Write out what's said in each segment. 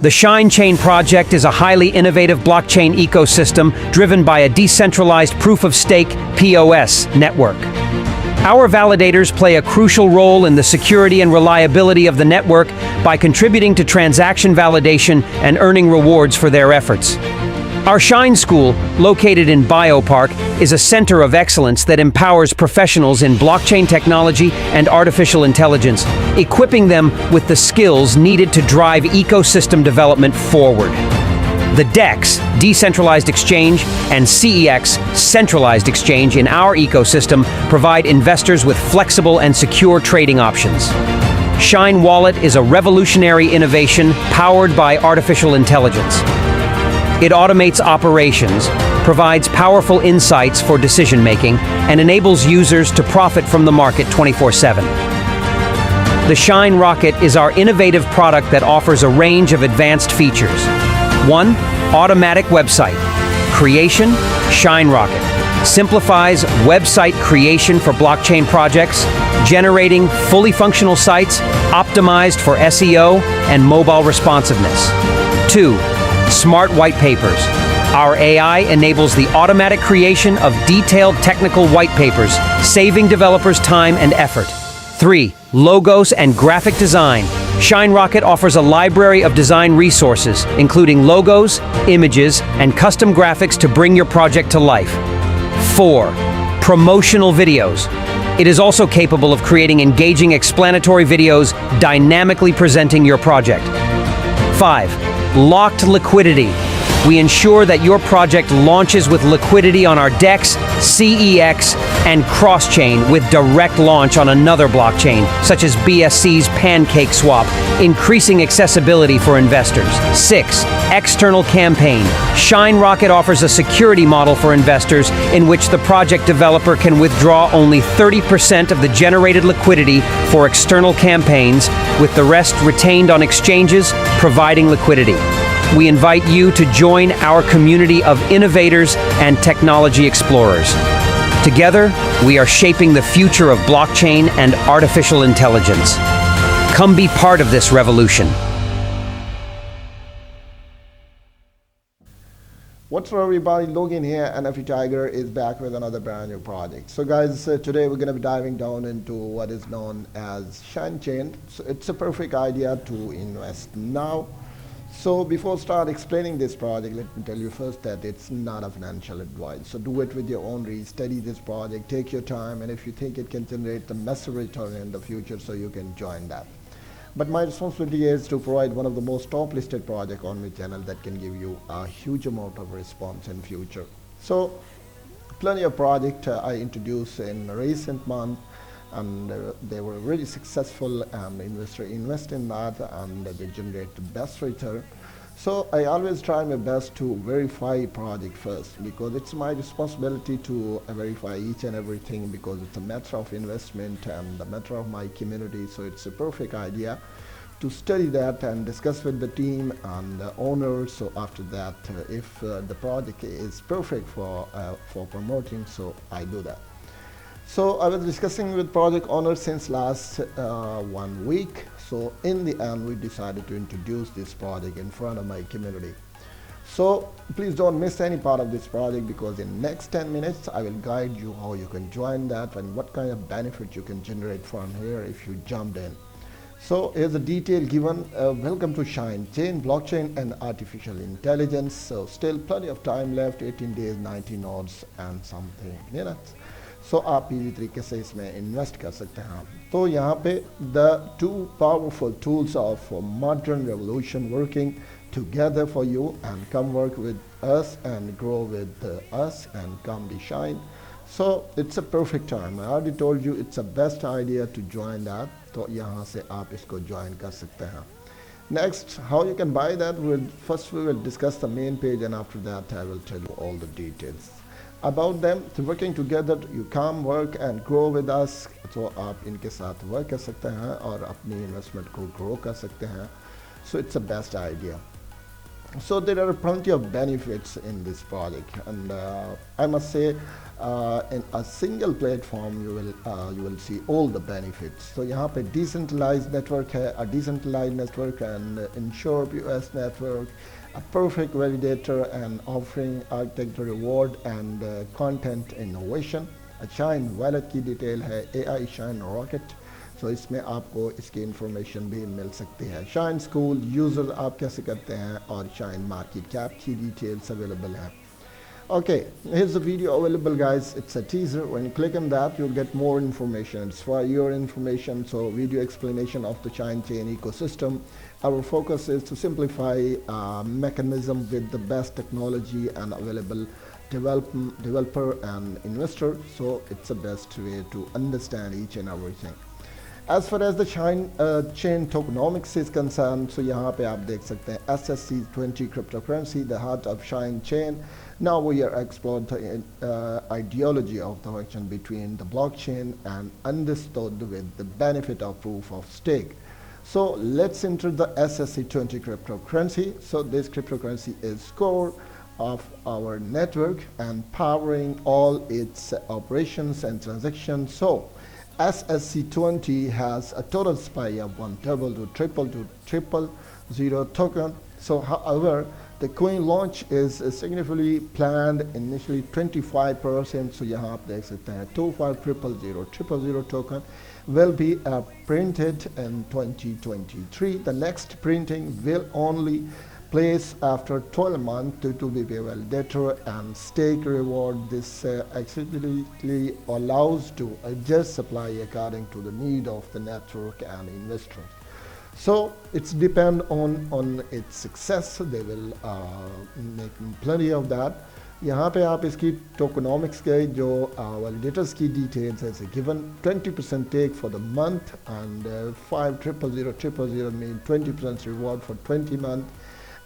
The Shine Chain project is a highly innovative blockchain ecosystem driven by a decentralized proof-of-stake (POS) network. Our validators play a crucial role in the security and reliability of the network by contributing to transaction validation and earning rewards for their efforts. Our Shine School, located in Biopark, is a center of excellence that empowers professionals in blockchain technology and artificial intelligence, equipping them with the skills needed to drive ecosystem development forward. The DEX, Decentralized Exchange, and CEX, Centralized Exchange in our ecosystem provide investors with flexible and secure trading options. Shine Wallet is a revolutionary innovation powered by artificial intelligence. It automates operations, provides powerful insights for decision-making, and enables users to profit from the market 24/7. The Shine Rocket is our innovative product that offers a range of advanced features. 1. Automatic website creation. Shine Rocket simplifies website creation for blockchain projects, generating fully functional sites optimized for SEO and mobile responsiveness. 2. Smart white papers. Our AI enables the automatic creation of detailed technical white papers, saving developers time and effort. 3. Logos and graphic design. Shine Rocket offers a library of design resources, including logos, images, and custom graphics to bring your project to life. 4. Promotional videos. It is also capable of creating engaging explanatory videos, dynamically presenting your project. 5. Locked liquidity. We ensure that your project launches with liquidity on our DEX, CEX, and cross-chain with direct launch on another blockchain, such as BSC's Pancake Swap, increasing accessibility for investors. 6. External campaign. Shine Rocket offers a security model for investors in which the project developer can withdraw only 30% of the generated liquidity for external campaigns, with the rest retained on exchanges, providing liquidity. We invite you to join our community of innovators and technology explorers. Together, we are shaping the future of blockchain and artificial intelligence. Come be part of this revolution. What's up everybody, Logan here, NFT Tiger is back with another brand new project. So guys, today we're going to be diving down into what is known as Shine Chain. So it's a perfect idea to invest now. So before I start explaining this project, let me tell you first that it's not a financial advice. So do it with your own read, study this project, take your time, and if you think it can generate a massive return in the future, so you can join that. But my responsibility is to provide one of the most top listed projects on my channel that can give you a huge amount of response in future. So plenty of projects I introduced in recent months, and they were really successful, and investors invest in that and they generate the best return. So I always try my best to verify project first, because it's my responsibility to verify each and everything, because it's a matter of investment and a matter of my community. So it's a perfect idea to study that and discuss with the team and the owner. So after that, if the project is perfect for promoting, so I do that. So I was discussing with project owner since last 1 week. So in the end, we decided to introduce this project in front of my community. So please don't miss any part of this project, because in next 10 minutes, I will guide you how you can join that and what kind of benefit you can generate from here if you jumped in. So here's a detail given. Welcome to Shine Chain, blockchain and artificial intelligence. So still plenty of time left, 18 days, 90 nodes and something minutes. So आप easy तरीके से इसमें invest कर सकते हैं. तो यहाँ पे the two powerful tools of modern revolution working together for you, and come work with us and grow with us and come be Shine. So it's a perfect time. I already told you it's the best idea to join that. तो यहाँ से आप इसको join कर सकते हैं. Next, how you can buy that? First we will discuss the main page, and after that I will tell you all the details about them. So working together, you come work and grow with us. तो आप इनके साथ work कर सकते हैं और अपनी investment को grow कर सकते हैं. So it's the best idea. So there are plenty of benefits in this project, and I must say, in a single platform you will see all the benefits. So यहाँ पे decentralized network है, a decentralized network and ensure POS network, a perfect validator and offering architecture reward and content innovation. A Shine wallet की detail है, AI Shine Rocket. सो इसमें आपको इसकी information भी मिल सकती है. शाइन स्कूल यूज़र आप कैसे करते हैं और शाइन मार्केट कैप की डिटेल्स अवेलेबल हैं. Okay, here's the video available, guys. It's a teaser. When you click on that, you'll get more information. It's for your information. So video explanation of the Shine chain ecosystem. Our focus is to simplify mechanism with the best technology and available developer and investor. So it's the best way to understand each and everything. As far as the Shine chain tokenomics is concerned, so यहाँ पे आप देख सकते हैं SSC20 cryptocurrency, the heart of Shine chain. Now we are exploring the ideology of the connection between the blockchain and understood with the benefit of proof of stake. So let's enter the SSC20 cryptocurrency. So this cryptocurrency is core of our network and powering all its operations and transactions. So SSC20 has a total supply of 100,000 token. So however, the coin launch is significantly planned initially 25%. So यहाँ आप देख सकते हैं 25,000 token will be printed in 2023. The next printing will only place after 12 months due to be validator and stake reward. This accessibility allows to adjust supply according to the need of the network and investors. So it's depend on its success. They will make plenty of that. यहाँ पे आप इसकी tokenomics के जो validators की details है given 20% take for the month and 5,000,000 mean 20% reward for 20 months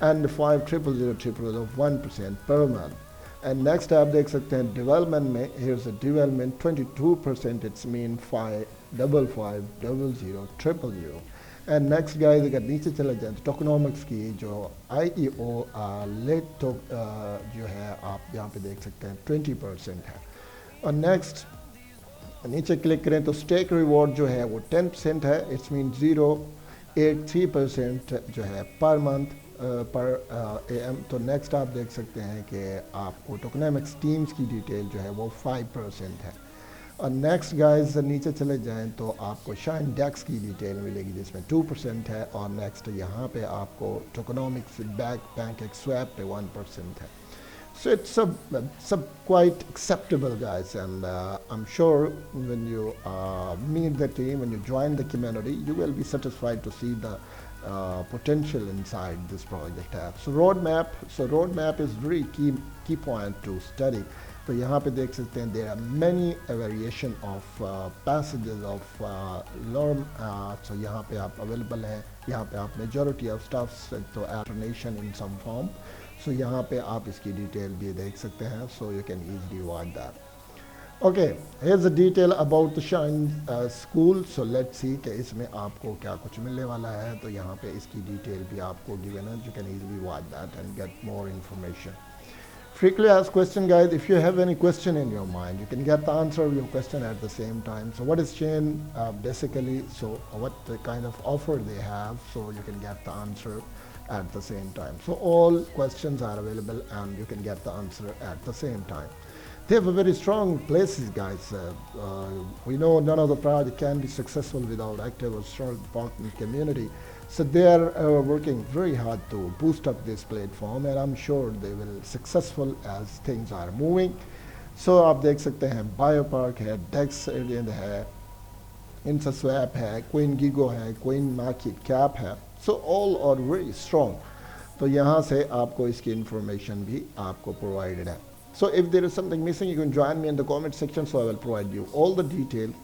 and 5,000,000 of 1% per month. And next आप देख सकते हैं development में, here's a development 22%, it's mean 5,550,000. And next guys अगर नीचे चले जाएं तो tokenomics की जो IEO late जो है आप यहाँ पे देख सकते हैं 20% है. और next नीचे क्लिक करें तो stake reward जो है वो 10% है, it's mean 0.83% जो है per month पर AM. तो नेक्स्ट आप देख सकते हैं कि आपको टोकनोमिक्स टीम्स की डिटेल जो है वो 5% है. और नेक्स्ट गाइस नीचे चले जाएं तो आपको शाइन डेक्स की डिटेल मिलेगी जिसमें 2% है. और नेक्स्ट यहाँ पे आपको टोकनोमिक्स बैंक स्वैप पे 1% है. So it's quite acceptable, guys, and I'm sure when you meet the team, when you join the community, you will be satisfied to see the potential inside this project has. So roadmap is very key point to study. तो यहाँ पे देख सकते हैं there are many variation of passages of norm. So यहाँ पे आप available है, यहाँ पे आप majority of stuffs तो alternation in some form. So यहाँ पे आप इसकी डिटेल भी देख सकते हैं. So you can easily watch that. Okay, here's the detail about the Shine school. So let's see कि इसमें आपको क्या कुछ मिलने वाला है. तो यहाँ पे इसकी डिटेल भी आपको given है. You can easily watch that and get more information. Frequently asked question, guys. If you have any question in your mind, you can get the answer of your question at the same time. So what is Shine basically? So what the kind of offer they have, so you can get the answer at the same time. So all questions are available and you can get the answer at the same time. They have a very strong places, guys. We know none of the project can be successful without active or strong partner community. So they are working very hard to boost up this platform, and I'm sure they will successful as things are moving. So आप देख सकते हैं Biopark है, Dex है, InstaSwap है, CoinGigo है, CoinMarketCap है. So all are very strong. तो यहाँ से आपको इसकी information भी आपको provided है. So if there is something missing, you can join me in the comment section, so I will provide you all the details.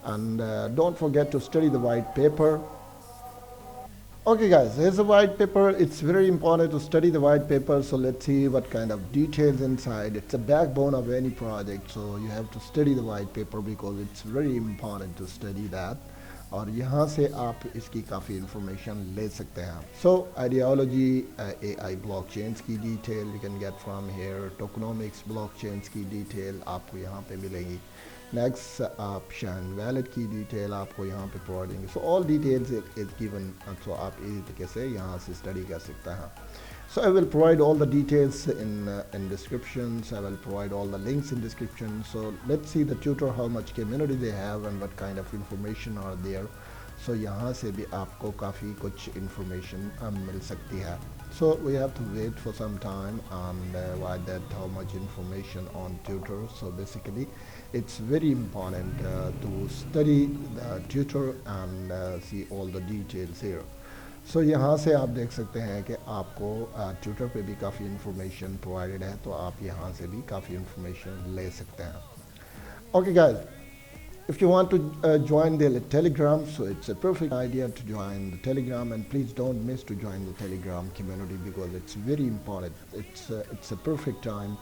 And don't forget to study the white paper. Okay guys, here's the white paper. It's very important to study the white paper. So let's see what kind of details inside. It's a backbone of any project. So you have to study the white paper because it's very important to study that. और यहाँ से आप इसकी काफ़ी information ले सकते हैं। So ideology AI blockchains की detail you can get from here, tokenomics blockchains की डिटेल आपको यहाँ पे मिलेगी। नेक्स्ट ऑप्शन वैलेट की डिटेल आपको यहाँ पे प्रोवाइड होंगे। So all details is given, so आप इसी तरीके से यहाँ से स्टडी कर सकते हैं। So I will provide all the details in descriptions. I will provide all the links in description. So let's see the tutor, how much community they have and what kind of information are there. So यहाँ से भी आपको काफ़ी कुछ information मिल सकती है. So we have to wait for some time and why that how much information on tutor. So basically it's very important to study the tutor and see all the details here. सो यहाँ से आप देख सकते हैं कि आपको Twitter पे भी काफ़ी इन्फॉर्मेशन प्रोवाइडेड है, तो आप यहाँ से भी काफ़ी इन्फॉर्मेशन ले सकते हैं। Okay guys, if you want to join the Telegram, so it's a perfect idea to join the Telegram, and please don't miss to join the Telegram community because it's very important. It's a perfect time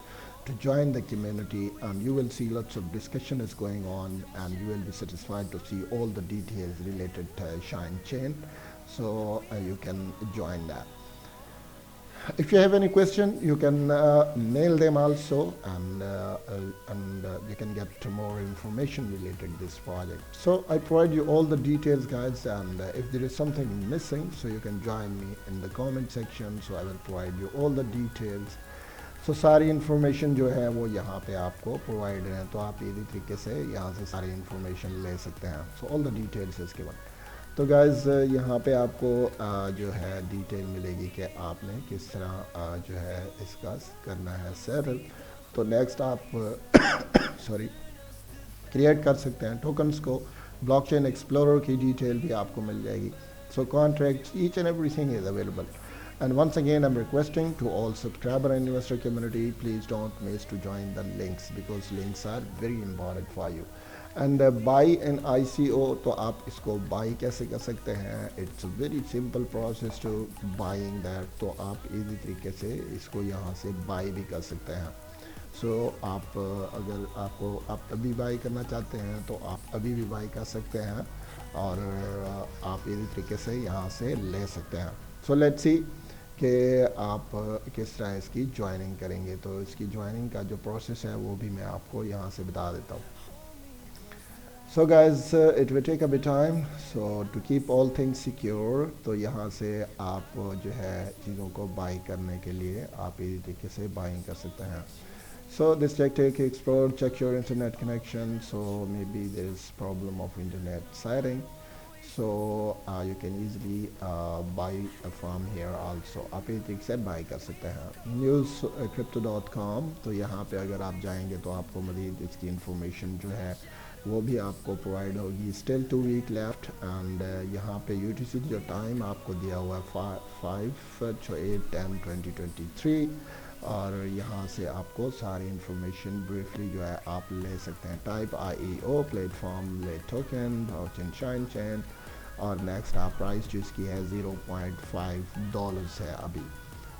to join the community, and you will see lots of discussion is going on, and you will be satisfied to see all the details related to Shine Chain. So you can join that. If you have any question, you can mail them also, and you can get more information related to this project. So I provide you all the details, guys, and if there is something missing, so you can join me in the comment section. So I will provide you all the details. So सारी information जो है वो यहाँ पे आपको provide है, तो आप इसी तरीके से यहाँ से सारी इन्फॉर्मेशन ले सकते हैं। सो ऑल द डिटेल्स इसके बाद। तो गाइज़ यहाँ पे आपको जो है डिटेल मिलेगी कि आपने किस तरह जो है इसका करना है सेटल। तो नेक्स्ट आप सॉरी क्रिएट कर सकते हैं टोकन्स को। ब्लॉकचेन एक्सप्लोरर की डिटेल भी आपको मिल जाएगी। So contract each and everything is available. And once again, I'm requesting to all subscriber and investor community, please don't miss to join the links because links are very important for you. And buy an ICO, तो आप इसको buy कैसे कर सकते हैं? It's a very simple process to buying that. तो आप इसी तरीके से इसको यहाँ से buy भी कर सकते हैं। So आप अगर आप अभी buy करना चाहते हैं तो आप अभी भी buy कर सकते हैं, और आप इसी तरीके से यहाँ से ले सकते हैं। So let's see कि आप किस तरह इसकी ज्वाइनिंग करेंगे। तो इसकी ज्वाइनिंग का जो प्रोसेस है वो भी मैं आपको यहाँ से बता देता हूँ। So guys it will take a bit time, so to keep all things secure, तो यहाँ से आप जो है चीज़ों को बाई करने के लिए आप इसी तरीके से बाइंग कर सकते हैं। So this tech explore check your internet connection, so may be there is problem of internet sharing, so you can easily buy from here also। आप एक तरीके से बाई कर सकते हैं। न्यूज़ crypto.com, तो यहाँ पे अगर आप जाएंगे तो आपको मज़ीद इसकी इंफॉर्मेशन जो है वो भी आपको प्रोवाइड होगी। स्टिल 2 वीक लेफ्ट, एंड यहाँ पे UTC जो टाइम आपको दिया हुआ है 5/8/10/2023, और यहाँ से आपको सारी इंफॉर्मेशन ब्रीफली जो है आप ले सकते हैं। टाइप IEO प्लेटफॉर्म ले टोकन ब्लॉकचेन शाइन चेन, और नेक्स्ट आप प्राइस जो इसकी है $0.5 है अभी।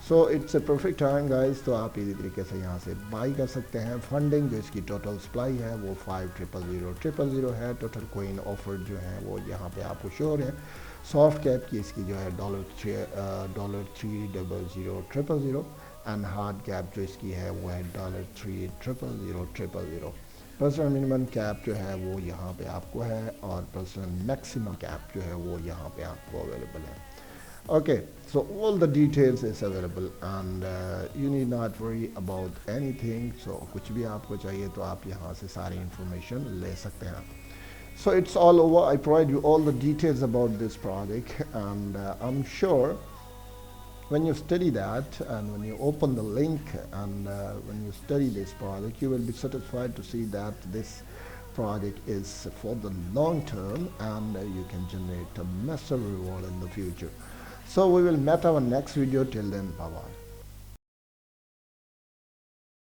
So it's a perfect time guys, तो आप इसी तरीके से यहाँ से बाई कर सकते हैं। फंडिंग जो इसकी टोटल सप्लाई है वो 5,000,000 है। टोटल कोइन ऑफर जो है वो यहाँ पे आपको शोर है। सॉफ्ट कैप की इसकी जो है $3,000,000, एंड हार्ड कैप जो इसकी है वो है $3,000,000। पर्सनल मिनिमम कैप जो है वो यहाँ पे आपको है, और पर्सनल मैक्सिमम कैप जो है वो यहाँ पे आपको अवेलेबल है। Okay, so all the details is available, and you need not worry about anything. So कुछ भी आपको चाहिए तो आप यहाँ से सारी इंफॉर्मेशन ले सकते हैं। So it's all over. I provide you all the details about this project, and I'm sure when you study that, and when you open the link, and when you study this project, you will be satisfied to see that this project is for the long term, and you can generate a massive reward in the future. So we will meet our next video. Till then, bye bye.